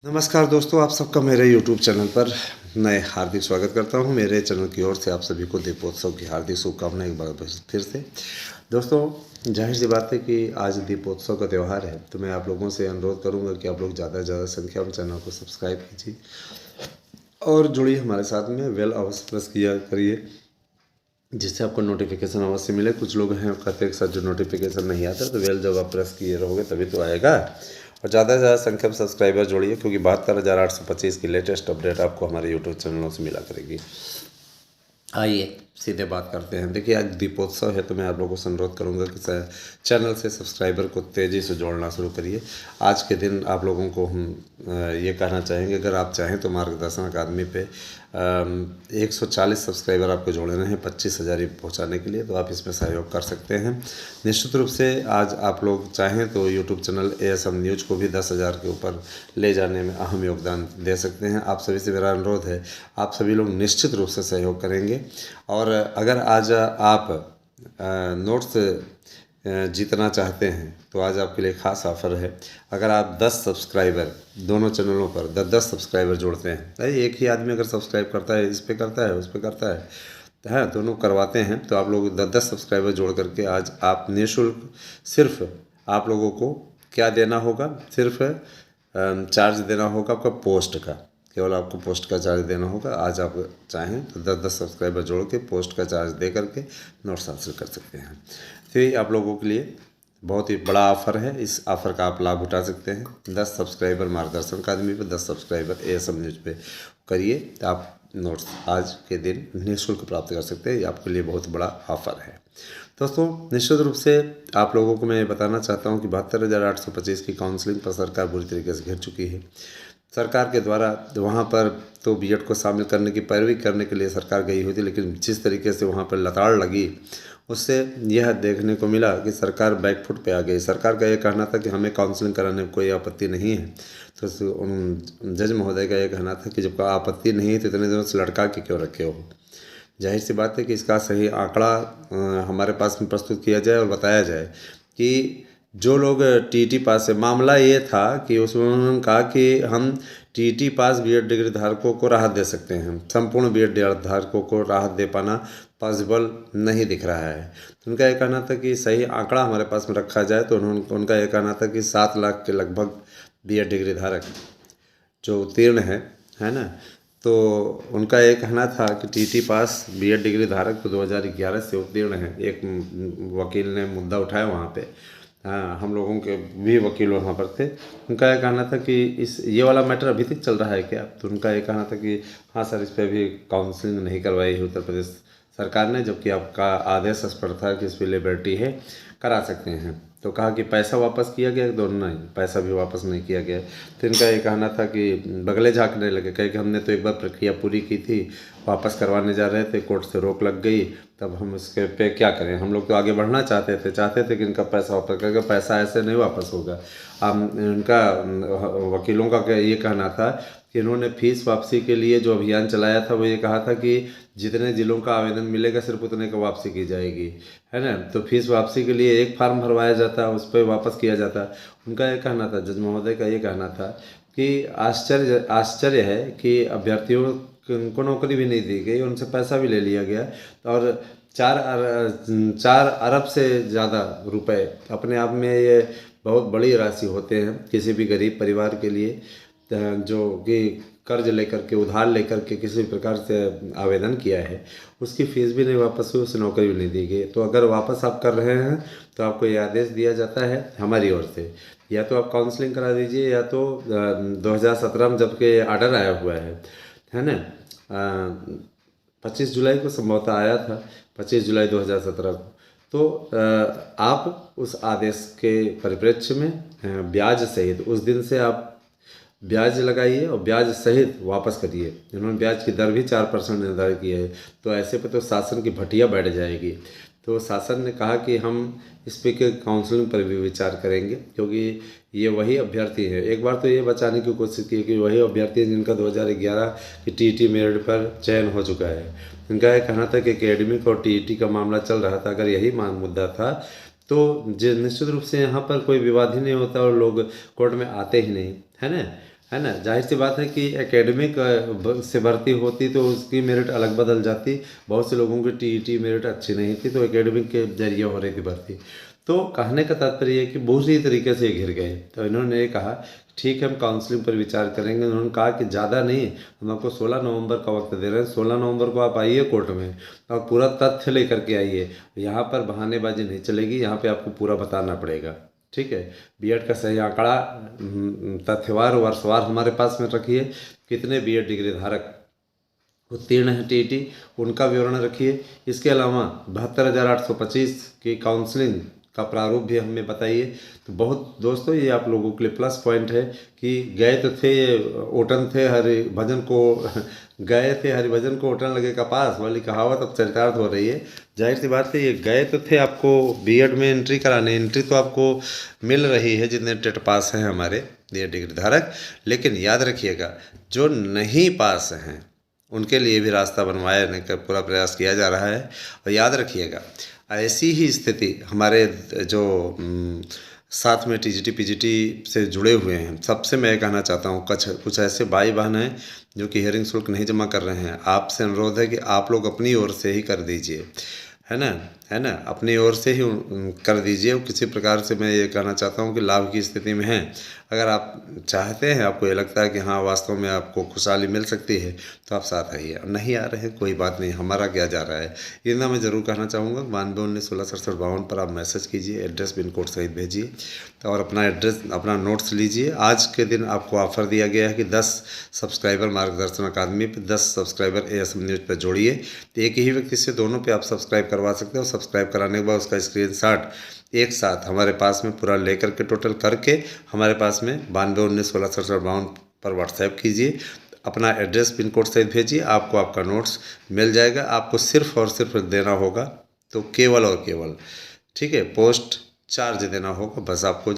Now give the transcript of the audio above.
नमस्कार दोस्तों, आप सबका मेरे YouTube चैनल पर मैं हार्दिक स्वागत करता हूं। मेरे चैनल की ओर से आप सभी को दीपोत्सव की हार्दिक शुभकामनाएं एक बार फिर से। दोस्तों, जाहिर सी बात है कि आज दीपोत्सव का त्यौहार है, तो मैं आप लोगों से अनुरोध करूंगा कि आप लोग ज़्यादा से ज़्यादा संख्या में चैनल को सब्सक्राइब कीजिए और जुड़िए हमारे साथ में। बेल अवश्य प्रेस किया करिए जिससे आपको नोटिफिकेशन अवश्य मिले। कुछ लोग हैं कहते हैं कि सर जो नोटिफिकेशन नहीं आता, तो बेल जब आप प्रेस किए रहोगे तभी तो आएगा। और ज़्यादा से ज़्यादा संख्या में सब्सक्राइबर जोड़िए, क्योंकि 72,825 की लेटेस्ट अपडेट आपको हमारे यूट्यूब चैनलों से मिला करेगी। आइए सीधे बात करते हैं। देखिए, आज दीपोत्सव है, तो मैं आप लोगों से अनुरोध करूंगा कि चैनल से सब्सक्राइबर को तेज़ी से जोड़ना शुरू करिए। आज के दिन आप लोगों को हम ये कहना चाहेंगे, अगर आप चाहें तो मार्गदर्शन अकादमी पे 140 सब्सक्राइबर आपको जोड़ने हैं 25,000 पहुँचाने के लिए, तो आप इसमें सहयोग कर सकते हैं। निश्चित रूप से आज आप लोग चाहें तो यूट्यूब चैनल ASM न्यूज़ को भी 10,000 के ऊपर ले जाने में अहम योगदान दे सकते हैं। आप सभी से मेरा अनुरोध है, आप सभी लोग निश्चित रूप से सहयोग करेंगे। और अगर आज आप नोट्स जीतना चाहते हैं तो आज आपके लिए ख़ास ऑफ़र है। अगर आप 10 सब्सक्राइबर दोनों चैनलों पर 10 सब्सक्राइबर जोड़ते हैं, अरे एक ही आदमी अगर सब्सक्राइब करता है, इस पे करता है, उस पे करता है, दोनों करवाते हैं, तो आप लोग 10 सब्सक्राइबर जोड़ करके आज आप निःशुल्क सिर्फ आप लोगों को क्या देना होगा, सिर्फ चार्ज देना होगा आपका पोस्ट का। केवल आपको पोस्ट का चार्ज देना होगा। आज आप चाहें तो 10 सब्सक्राइबर जोड़ के पोस्ट का चार्ज दे करके नोट्स हासिल कर सकते हैं। तो ये आप लोगों के लिए बहुत ही बड़ा ऑफ़र है। इस ऑफ़र का आप लाभ उठा सकते हैं। 10 सब्सक्राइबर मार्गदर्शन अकादमी पे, 10 सब्सक्राइबर ASM न्यूज़ पे करिए, तो आप नोट्स आज के दिन निःशुल्क प्राप्त कर सकते हैं। ये आपके लिए बहुत बड़ा ऑफ़र है। दोस्तों, निश्चित रूप से आप लोगों को मैं बताना चाहता हूँ कि 72,825 की काउंसलिंग पर सरकार बुरी तरीके से घिर चुकी है। सरकार के द्वारा वहाँ पर तो BED को शामिल करने की पैरवी करने के लिए सरकार गई हुई थी, लेकिन जिस तरीके से वहाँ पर लताड़ लगी, उससे यह देखने को मिला कि सरकार बैकफुट पे आ गई। सरकार का ये कहना था कि हमें काउंसलिंग कराने में कोई आपत्ति नहीं है, तो जज महोदय का ये कहना था कि जब आपत्ति नहीं है तो इतने दिनों से लटका के क्यों रखे हो। जाहिर सी बात है कि इसका सही आंकड़ा हमारे पास में प्रस्तुत किया जाए और बताया जाए कि जो लोग TET पास है, मामला ये था कि उसमें उन्होंने कहा कि हम TET पास BED डिग्री धारकों को राहत दे सकते हैं, संपूर्ण BED धारकों को राहत दे पाना पॉसिबल नहीं दिख रहा है। तो उनका ये कहना था कि सही आंकड़ा हमारे पास में रखा जाए, तो उनका ये कहना था कि 7 लाख के लगभग BED डिग्री धारक जो उत्तीर्ण है ना, तो उनका ये कहना था कि TET पास BED डिग्री धारक तो 2011 से उत्तीर्ण है। एक वकील ने मुद्दा उठाया वहाँ पे, हाँ, हम लोगों के भी वकील वहाँ पर थे। उनका ये कहना था कि ये वाला मैटर अभी तक चल रहा है क्या? तो उनका ये कहना था कि हाँ सर, इस पर अभी काउंसलिंग नहीं करवाई है उत्तर प्रदेश सरकार ने, जबकि आपका आदेश स्पष्ट था कि इस पर लिबर्टी है, करा सकते हैं। तो कहा कि पैसा वापस किया गया? दोनों नहीं, पैसा भी वापस नहीं किया गया। तो इनका ये कहना था कि बगले झाँकने लगे, कहे कि हमने तो एक बार प्रक्रिया पूरी की थी, वापस करवाने जा रहे थे, कोर्ट से रोक लग गई, तब हम इसके पे क्या करें। हम लोग तो आगे बढ़ना चाहते थे कि इनका पैसा वापस करके, पैसा ऐसे नहीं वापस होगा। अब इनका वकीलों का ये कहना था कि इन्होंने फीस वापसी के लिए जो अभियान चलाया था, वो ये कहा था कि जितने ज़िलों का आवेदन मिलेगा सिर्फ उतने का वापसी की जाएगी, है ना। तो फीस वापसी के लिए एक फार्म भरवाया जाता, उस पर वापस किया जाता। उनका ये कहना था, जज महोदय का ये कहना था कि आश्चर्य है कि अभ्यर्थियों को नौकरी भी नहीं दी गई, उनसे पैसा भी ले लिया गया, और 4 अरब से ज़्यादा रुपए अपने आप में ये बहुत बड़ी राशि होते हैं किसी भी गरीब परिवार के लिए, जो कि कर्ज लेकर के, उधार लेकर के किसी प्रकार से आवेदन किया है, उसकी फ़ीस भी नहीं वापस हुई, उसे नौकरी भी नहीं दी गई। तो अगर वापस आप कर रहे हैं तो आपको ये आदेश दिया जाता है हमारी ओर से, या तो आप काउंसलिंग करा दीजिए, या तो 2017 में जबकि आर्डर आया हुआ है ना, 25 जुलाई को संभवतः आया था, 25 जुलाई 2017 को। तो आप उस आदेश के परिप्रेक्ष्य में ब्याज सहित उस दिन से आप ब्याज लगाइए और ब्याज सहित वापस करिए। इन्होंने ब्याज की दर भी 4% निर्धारित की है, तो ऐसे पे तो शासन की भटिया बैठ जाएगी। तो शासन ने कहा कि हम इस पे के काउंसलिंग पर भी विचार करेंगे, क्योंकि ये वही अभ्यर्थी हैं। एक बार तो ये बचाने की कोशिश की कि वही अभ्यर्थी हैं जिनका 2011 की TET मेरिट पर चयन हो चुका है। इनका यह कहना था कि एकेडमिक और TET का मामला चल रहा था, अगर यही मुद्दा था तो निश्चित रूप से यहाँ पर कोई विवाद ही नहीं होता और लोग कोर्ट में आते ही नहीं, है ना। है ना। जाहिर सी बात है कि एकेडमिक से भर्ती होती तो उसकी मेरिट अलग बदल जाती। बहुत से लोगों की टीईटी मेरिट अच्छी नहीं थी तो एकेडमिक के जरिए हो रही थी भर्ती। तो कहने का तात्पर्य है कि बुरी तरीके से घिर गए। तो इन्होंने ये कहा ठीक है हम काउंसलिंग पर विचार करेंगे। उन्होंने कहा कि ज़्यादा नहीं, हम आपको 16 नवंबर का वक्त दे रहे हैं। 16 नवंबर को आप आइए कोर्ट में और पूरा तथ्य लेकर के आइए। यहाँ पर बहानेबाजी नहीं चलेगी, यहाँ पे आपको पूरा बताना पड़ेगा। ठीक है, बीएड का सही आंकड़ा तथ्यवार वर्षवार हमारे पास में रखिए। कितने बीएड डिग्री धारक उत्तीर्ण हैं टीईटी, उनका विवरण रखिए। इसके अलावा 72,825 की काउंसलिंग का प्रारूप भी हमें बताइए। तो बहुत दोस्तों ये आप लोगों के लिए प्लस पॉइंट है कि गए तो थे ओटन थे हरिभजन को गए थे हरिभजन को ओटन लगे कपास वाली कहावत अब चरितार्थ हो रही है। जाहिर सी बात है ये गए तो थे आपको बीएड में एंट्री कराने, एंट्री तो आपको मिल रही है जितने टेट पास हैं हमारे ये डिग्री धारक। लेकिन याद रखिएगा जो नहीं पास हैं उनके लिए भी रास्ता बनवाने का पूरा प्रयास किया जा रहा है। और याद रखिएगा ऐसी ही स्थिति हमारे जो साथ में टीजीटी पीजीटी से जुड़े हुए हैं सबसे मैं कहना चाहता हूँ, कुछ ऐसे भाई बहन हैं जो कि हियरिंग शुल्क नहीं जमा कर रहे हैं। आपसे अनुरोध है कि आप लोग अपनी ओर से ही कर दीजिए, है ना, अपनी ओर से ही कर दीजिए। किसी प्रकार से मैं ये कहना चाहता हूँ कि लाभ की स्थिति में हैं। अगर आप चाहते हैं, आपको ये लगता है कि हाँ वास्तव में आपको खुशहाली मिल सकती है तो आप साथ आइए। और नहीं आ रहे हैं कोई बात नहीं, हमारा क्या जा रहा है। इतना मैं ज़रूर कहना चाहूँगा 9219166752 पर आप मैसेज कीजिए, एड्रेस पिन कोड सहित भेजिए और अपना एड्रेस अपना नोट्स लीजिए। आज के दिन आपको ऑफ़र दिया गया है कि 10 सब्सक्राइबर मार्गदर्शन अकादमी पे 10 सब्सक्राइबर एएसएम न्यूज़ पर जोड़िए। तो एक ही व्यक्ति से दोनों पे आप सब्सक्राइब करवा सकते हो। सब्सक्राइब कराने के बाद उसका स्क्रीनशॉट एक साथ हमारे पास में पूरा लेकर के टोटल करके हमारे पास में 9219166752 पर व्हाट्सएप कीजिए। अपना एड्रेस पिन कोड सहित भेजिए, आपको आपका नोट्स मिल जाएगा। आपको सिर्फ और सिर्फ देना होगा तो केवल और केवल, ठीक है, पोस्ट चार्ज देना होगा बस आपको।